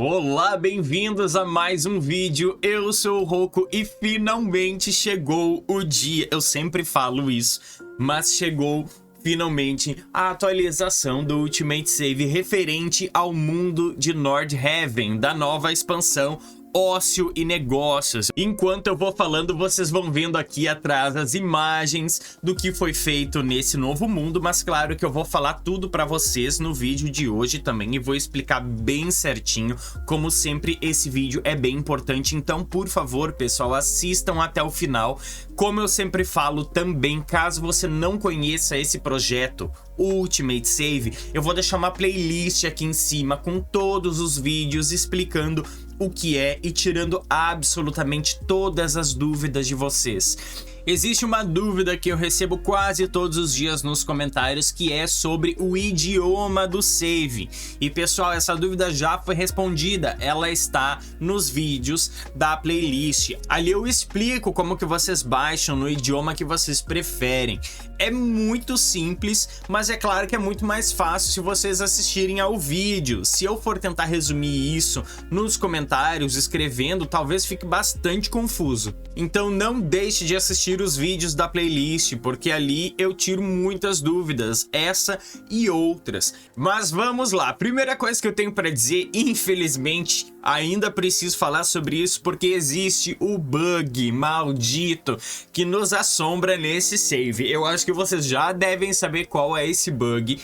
Olá, bem-vindos a mais um vídeo. Eu sou o Rocco e finalmente chegou o dia. Eu sempre falo isso, mas chegou finalmente a atualização do Ultimate Save referente ao mundo de Nordhaven, da nova expansão Ócio e Negócios. Enquanto eu vou falando, vocês vão vendo aqui atrás as imagens do que foi feito nesse novo mundo, mas claro que eu vou falar tudo pra vocês no vídeo de hoje também e vou explicar bem certinho. Como sempre, esse vídeo é bem importante, então por favor, pessoal, assistam até o final. Como eu sempre falo também, caso você não conheça esse projeto, o Ultimate Save, eu vou deixar uma playlist aqui em cima com todos os vídeos explicando o que é e tirando absolutamente todas as dúvidas de vocês. Existe uma dúvida que eu recebo quase todos os dias nos comentários, que é sobre o idioma do save. E pessoal, essa dúvida já foi respondida, ela está nos vídeos da playlist. Ali eu explico como que vocês baixam no idioma que vocês preferem. É muito simples, mas é claro que é muito mais fácil se vocês assistirem ao vídeo. Se eu for tentar resumir isso nos comentários, escrevendo, talvez fique bastante confuso. Então não deixe de assistir os vídeos da playlist, porque ali eu tiro muitas dúvidas, essa e outras. Mas vamos lá, primeira coisa que eu tenho para dizer, infelizmente, ainda preciso falar sobre isso, porque existe o bug maldito que nos assombra nesse save. Eu acho que vocês já devem saber qual é esse bug.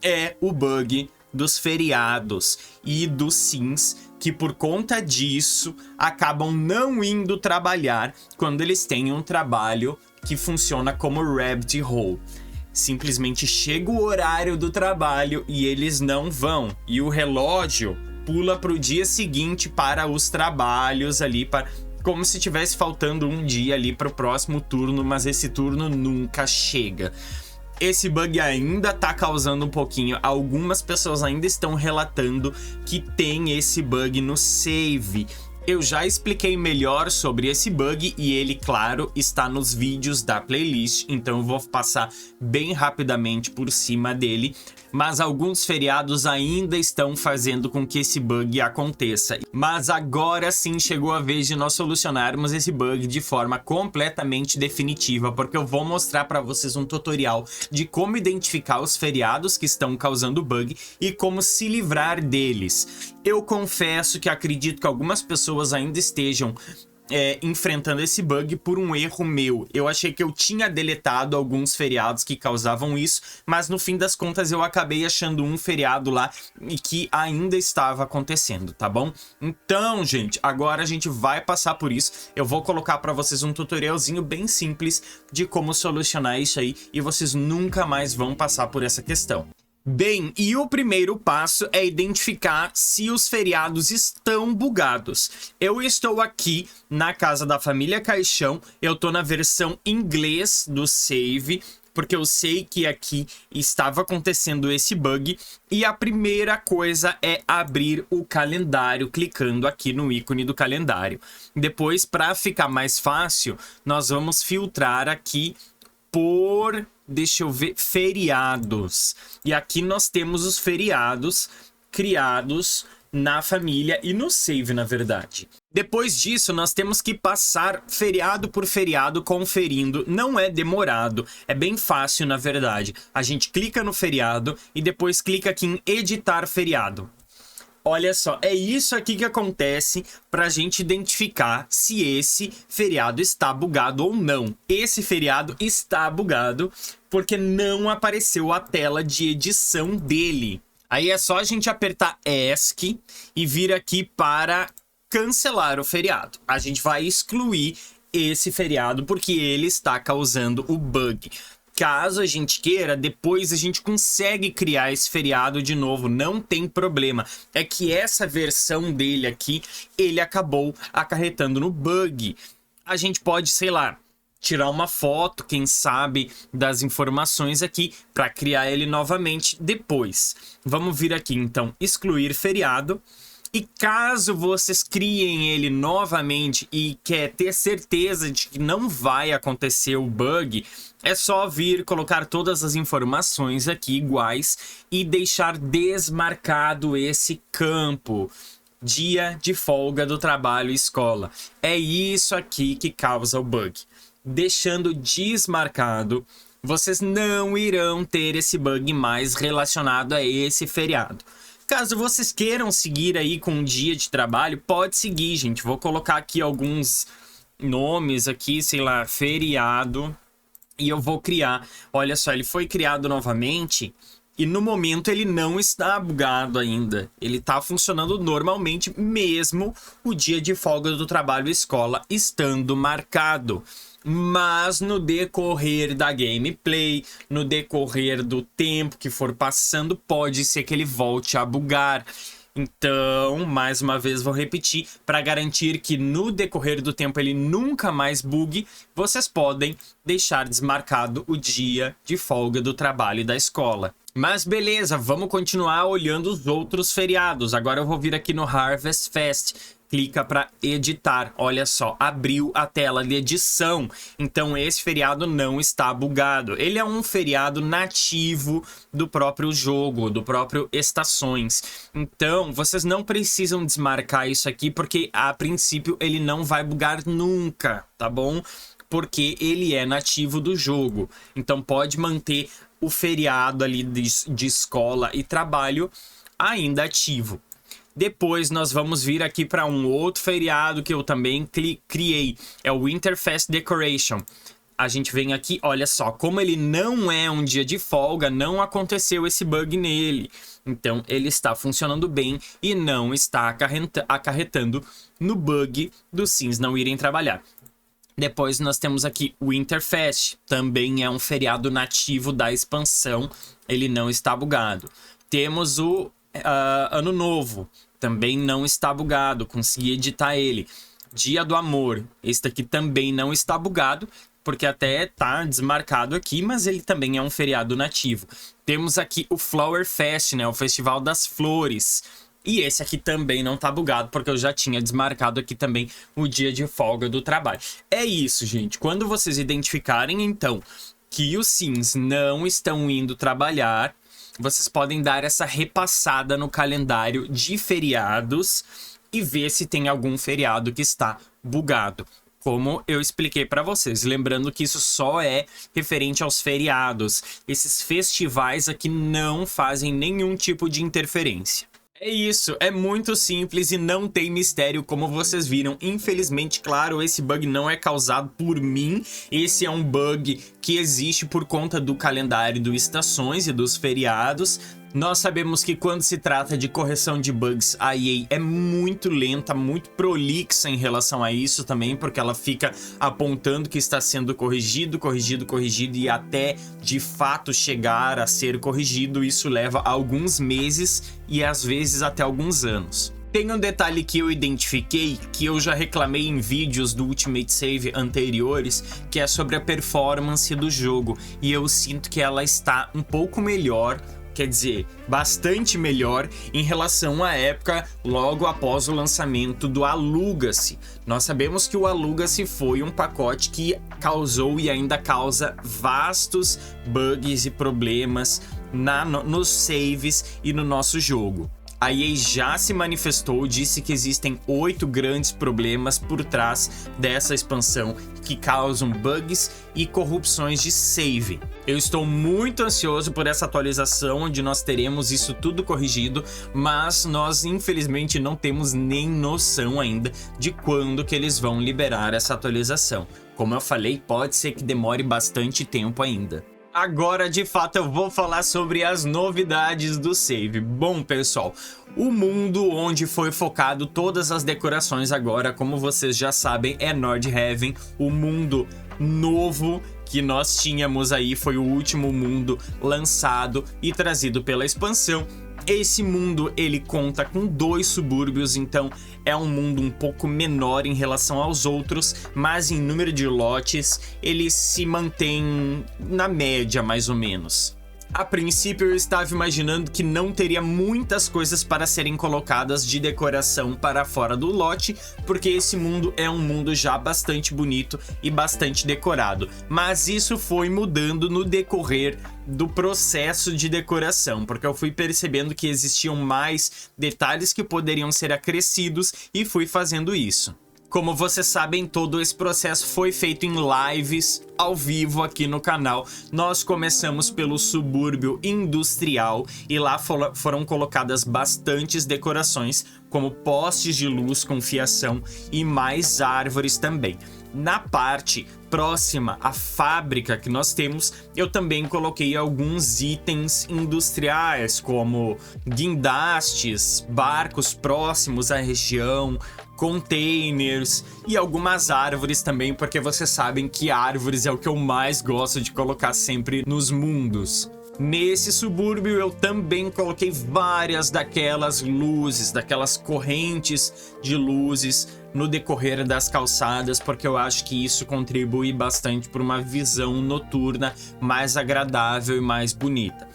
É o bug dos feriados e dos sims, que por conta disso acabam não indo trabalhar quando eles têm um trabalho que funciona como rabbit hole. Simplesmente chega o horário do trabalho e eles não vão, e o relógio pula para o dia seguinte para os trabalhos ali, como se tivesse faltando um dia ali para o próximo turno, mas esse turno nunca chega. Esse bug ainda tá causando um pouquinho, algumas pessoas ainda estão relatando que tem esse bug no save. Eu já expliquei melhor sobre esse bug e ele, claro, está nos vídeos da playlist, então eu vou passar bem rapidamente por cima dele. Mas alguns feriados ainda estão fazendo com que esse bug aconteça. Mas agora sim chegou a vez de nós solucionarmos esse bug de forma completamente definitiva, porque eu vou mostrar para vocês um tutorial de como identificar os feriados que estão causando bug e como se livrar deles. Eu confesso que acredito que algumas pessoas ainda estejam enfrentando esse bug por um erro meu. Eu achei que eu tinha deletado alguns feriados que causavam isso, mas no fim das contas eu acabei achando um feriado lá e que ainda estava acontecendo, tá bom? Então, gente, agora a gente vai passar por isso. Eu vou colocar para vocês um tutorialzinho bem simples de como solucionar isso aí e vocês nunca mais vão passar por essa questão. Bem, e o primeiro passo é identificar se os feriados estão bugados. Eu estou aqui na casa da família Caixão, eu tô na versão inglês do save, porque eu sei que aqui estava acontecendo esse bug. E a primeira coisa é abrir o calendário, clicando aqui no ícone do calendário. Depois, para ficar mais fácil, nós vamos filtrar aqui por... deixa eu ver, feriados. E aqui nós temos os feriados criados na família e no save, na verdade. Depois disso, nós temos que passar feriado por feriado conferindo. Não é demorado, é bem fácil, na verdade. A gente clica no feriado e depois clica aqui em editar feriado. Olha só, é isso aqui que acontece para a gente identificar se esse feriado está bugado ou não. Esse feriado está bugado porque não apareceu a tela de edição dele. Aí é só a gente apertar ESC e vir aqui para cancelar o feriado. A gente vai excluir esse feriado porque ele está causando o bug. Caso a gente queira, depois a gente consegue criar esse feriado de novo, não tem problema. É que essa versão dele aqui, ele acabou acarretando no bug. A gente pode, sei lá, tirar uma foto, quem sabe, das informações aqui para criar ele novamente depois. Vamos vir aqui então, excluir feriado. E caso vocês criem ele novamente e quer ter certeza de que não vai acontecer o bug, é só vir colocar todas as informações aqui iguais e deixar desmarcado esse campo. dia de folga do trabalho e escola. É isso aqui que causa o bug. Deixando desmarcado, vocês não irão ter esse bug mais relacionado a esse feriado. Caso vocês queiram seguir aí com um dia de trabalho, pode seguir, gente. Vou colocar aqui alguns nomes aqui, sei lá, feriado. E eu vou criar. Olha só, ele foi criado novamente e no momento ele não está bugado ainda. Ele está funcionando normalmente mesmo o dia de folga do trabalho e escola estando marcado. Mas no decorrer da gameplay, no decorrer do tempo que for passando, pode ser que ele volte a bugar. Então, mais uma vez vou repetir, para garantir que no decorrer do tempo ele nunca mais bugue, vocês podem deixar desmarcado o dia de folga do trabalho e da escola. Mas beleza, vamos continuar olhando os outros feriados. Agora eu vou vir aqui no Harvest Fest. Clica para editar, olha só, abriu a tela de edição. Então esse feriado não está bugado. Ele é um feriado nativo do próprio jogo, do próprio Estações. Então vocês não precisam desmarcar isso aqui, porque a princípio ele não vai bugar nunca, tá bom? Porque ele é nativo do jogo. Então pode manter o feriado ali de escola e trabalho ainda ativo. Depois nós vamos vir aqui para um outro feriado que eu também criei. É o Winterfest Decoration. A gente vem aqui, olha só, como ele não é um dia de folga, não aconteceu esse bug nele. Então ele está funcionando bem e não está acarretando no bug dos Sims não irem trabalhar. Depois nós temos aqui o Winterfest. Também é um feriado nativo da expansão. Ele não está bugado. Temos o Ano Novo, também não está bugado, consegui editar ele. Dia do Amor, este aqui também não está bugado, porque até tá desmarcado aqui, mas ele também é um feriado nativo. Temos aqui o Flower Fest, né, o Festival das Flores. E esse aqui também não tá bugado, porque eu já tinha desmarcado aqui também o dia de folga do trabalho. É isso, gente. Quando vocês identificarem, então, que os Sims não estão indo trabalhar, vocês podem dar essa repassada no calendário de feriados e ver se tem algum feriado que está bugado, como eu expliquei para vocês. Lembrando que isso só é referente aos feriados. Esses festivais aqui não fazem nenhum tipo de interferência. É isso, é muito simples e não tem mistério, como vocês viram. Infelizmente, claro, esse bug não é causado por mim. Esse é um bug que existe por conta do calendário do Estações e dos feriados. Nós sabemos que quando se trata de correção de bugs, a EA é muito lenta, muito prolixa em relação a isso também, porque ela fica apontando que está sendo corrigido e até de fato chegar a ser corrigido, isso leva alguns meses e às vezes até alguns anos. Tem um detalhe que eu identifiquei, que eu já reclamei em vídeos do Ultimate Save anteriores, que é sobre a performance do jogo, e eu sinto que ela está um pouco melhor, quer dizer, bastante melhor em relação à época logo após o lançamento do Aluga-se. Nós sabemos que o Aluga-se foi um pacote que causou e ainda causa vastos bugs e problemas nos saves e no nosso jogo. A EA já se manifestou, disse que existem 8 grandes problemas por trás dessa expansão que causam bugs e corrupções de save. Eu estou muito ansioso por essa atualização, onde nós teremos isso tudo corrigido, mas nós infelizmente não temos nem noção ainda de quando que eles vão liberar essa atualização. Como eu falei, pode ser que demore bastante tempo ainda. Agora, de fato, eu vou falar sobre as novidades do save. Bom, pessoal, o mundo onde foi focado todas as decorações agora, como vocês já sabem, é Nordhaven. O mundo novo que nós tínhamos aí foi o último mundo lançado e trazido pela expansão. Esse mundo, ele conta com 2 subúrbios, então é um mundo um pouco menor em relação aos outros, mas em número de lotes ele se mantém na média, mais ou menos. A princípio eu estava imaginando que não teria muitas coisas para serem colocadas de decoração para fora do lote, porque esse mundo é um mundo já bastante bonito e bastante decorado. Mas isso foi mudando no decorrer do processo de decoração, porque eu fui percebendo que existiam mais detalhes que poderiam ser acrescidos e fui fazendo isso. Como vocês sabem, todo esse processo foi feito em lives ao vivo aqui no canal. Nós começamos pelo subúrbio industrial e lá foram colocadas bastantes decorações, como postes de luz com fiação e mais árvores também. Na parte próxima à fábrica que nós temos, eu também coloquei alguns itens industriais, como guindastes, barcos próximos à região, containers e algumas árvores também, porque vocês sabem que árvores é o que eu mais gosto de colocar sempre nos mundos. Nesse subúrbio eu também coloquei várias daquelas luzes, daquelas correntes de luzes no decorrer das calçadas, porque eu acho que isso contribui bastante para uma visão noturna mais agradável e mais bonita.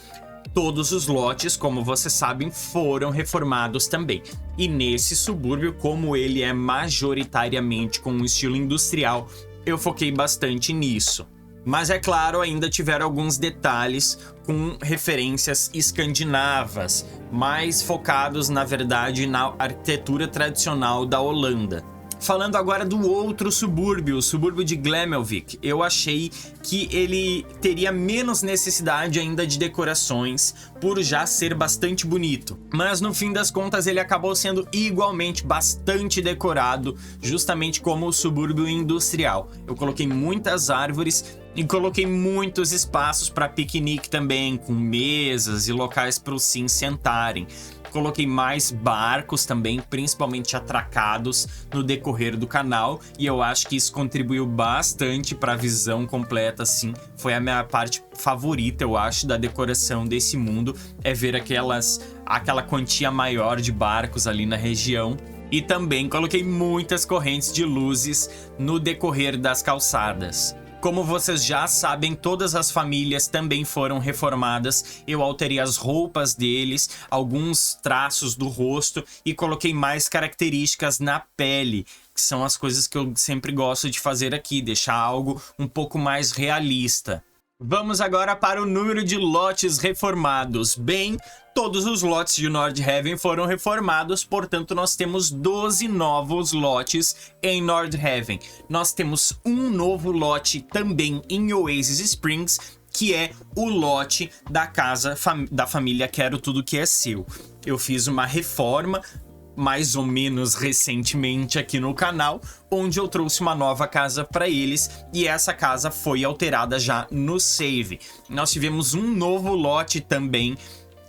Todos os lotes, como vocês sabem, foram reformados também. E nesse subúrbio, como ele é majoritariamente com um estilo industrial, eu foquei bastante nisso. Mas é claro, ainda tiveram alguns detalhes com referências escandinavas, mais focados, na verdade, na arquitetura tradicional da Holanda. Falando agora do outro subúrbio, o subúrbio de Glemelvik, eu achei que ele teria menos necessidade ainda de decorações, por já ser bastante bonito. Mas no fim das contas ele acabou sendo igualmente bastante decorado, justamente como o subúrbio industrial. Eu coloquei muitas árvores e coloquei muitos espaços para piquenique também, com mesas e locais para os sims sentarem. Coloquei mais barcos também, principalmente atracados, no decorrer do canal, e eu acho que isso contribuiu bastante para a visão completa, assim. Foi a minha parte favorita, eu acho, da decoração desse mundo, é ver aquela quantia maior de barcos ali na região. E também coloquei muitas correntes de luzes no decorrer das calçadas. Como vocês já sabem, todas as famílias também foram reformadas. Eu alterei as roupas deles, alguns traços do rosto e coloquei mais características na pele, que são as coisas que eu sempre gosto de fazer aqui, deixar algo um pouco mais realista. Vamos agora para o número de lotes reformados. Bem, todos os lotes de Nordhaven foram reformados, portanto nós temos 12 novos lotes em Nordhaven. Nós temos um novo lote também em Oasis Springs, que é o lote da casa da família Quero Tudo Que É Seu. Eu fiz uma reforma mais ou menos recentemente aqui no canal, onde eu trouxe uma nova casa para eles e essa casa foi alterada já no save. Nós tivemos um novo lote também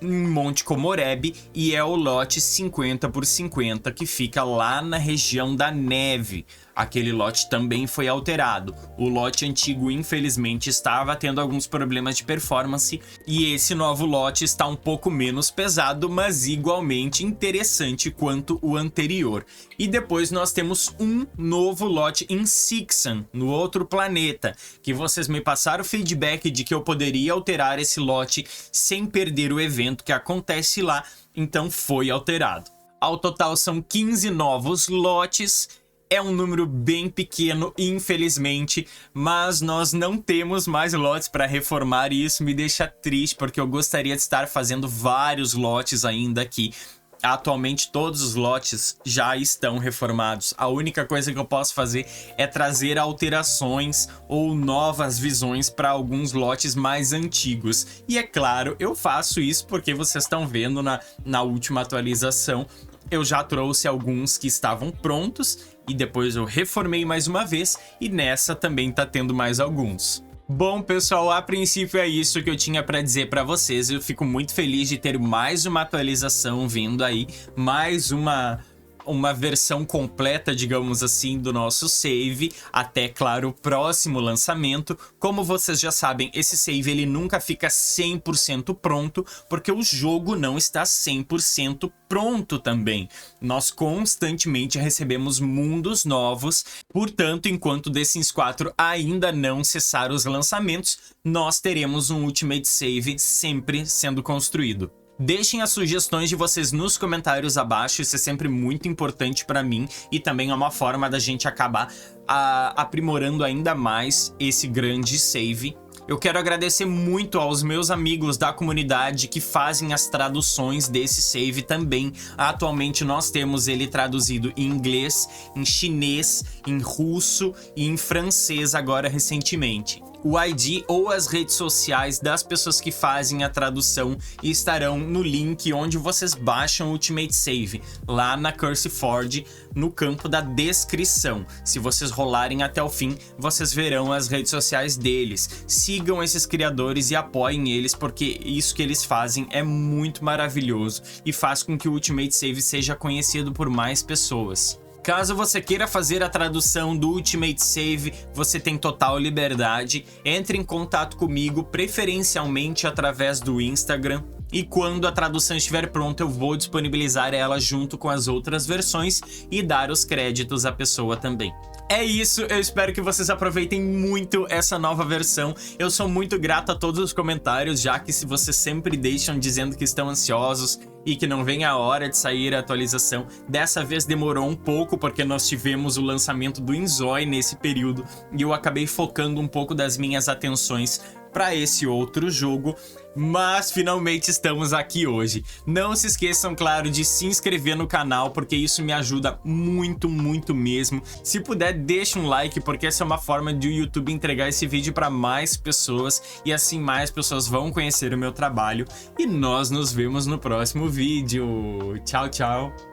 em Monte Comoreb e é o lote 50x50 que fica lá na região da neve. Aquele lote também foi alterado. O lote antigo, infelizmente, estava tendo alguns problemas de performance e esse novo lote está um pouco menos pesado, mas igualmente interessante quanto o anterior. E depois nós temos um novo lote em Sixan, no outro planeta, que vocês me passaram feedback de que eu poderia alterar esse lote sem perder o evento que acontece lá, então foi alterado. Ao total são 15 novos lotes. É um número bem pequeno, infelizmente, mas nós não temos mais lotes para reformar e isso me deixa triste, porque eu gostaria de estar fazendo vários lotes ainda aqui. Atualmente todos os lotes já estão reformados. A única coisa que eu posso fazer é trazer alterações ou novas visões para alguns lotes mais antigos. E é claro, eu faço isso porque vocês estão vendo na última atualização. Eu já trouxe alguns que estavam prontos e depois eu reformei mais uma vez e nessa também tá tendo mais alguns. Bom, pessoal, a princípio é isso que eu tinha para dizer para vocês. Eu fico muito feliz de ter mais uma atualização vindo aí, mais uma uma versão completa, digamos assim, do nosso save, até, claro, o próximo lançamento. Como vocês já sabem, esse save ele nunca fica 100% pronto, porque o jogo não está 100% pronto também. Nós constantemente recebemos mundos novos, portanto, enquanto The Sims 4 ainda não cessar os lançamentos, nós teremos um Ultimate Save sempre sendo construído. Deixem as sugestões de vocês nos comentários abaixo, isso é sempre muito importante para mim e também é uma forma da gente acabar aprimorando ainda mais esse grande save. Eu quero agradecer muito aos meus amigos da comunidade que fazem as traduções desse save também. Atualmente nós temos ele traduzido em inglês, em chinês, em russo e em francês agora recentemente. O ID ou as redes sociais das pessoas que fazem a tradução estarão no link onde vocês baixam o Ultimate Save, lá na CurseForge, no campo da descrição. Se vocês rolarem até o fim, vocês verão as redes sociais deles. Sigam esses criadores e apoiem eles, porque isso que eles fazem é muito maravilhoso e faz com que o Ultimate Save seja conhecido por mais pessoas. Caso você queira fazer a tradução do Ultimate Save, você tem total liberdade. Entre em contato comigo, preferencialmente através do Instagram. E quando a tradução estiver pronta, eu vou disponibilizar ela junto com as outras versões e dar os créditos à pessoa também. É isso, eu espero que vocês aproveitem muito essa nova versão. Eu sou muito grato a todos os comentários, já que se vocês sempre deixam dizendo que estão ansiosos e que não vem a hora de sair a atualização. Dessa vez demorou um pouco, porque nós tivemos o lançamento do Inzói nesse período e eu acabei focando um pouco das minhas atenções para esse outro jogo, mas finalmente estamos aqui hoje. Não se esqueçam, claro, de se inscrever no canal, porque isso me ajuda muito, muito mesmo. Se puder, deixa um like, porque essa é uma forma de o YouTube entregar esse vídeo para mais pessoas, e assim mais pessoas vão conhecer o meu trabalho. E nós nos vemos no próximo vídeo. Tchau, tchau!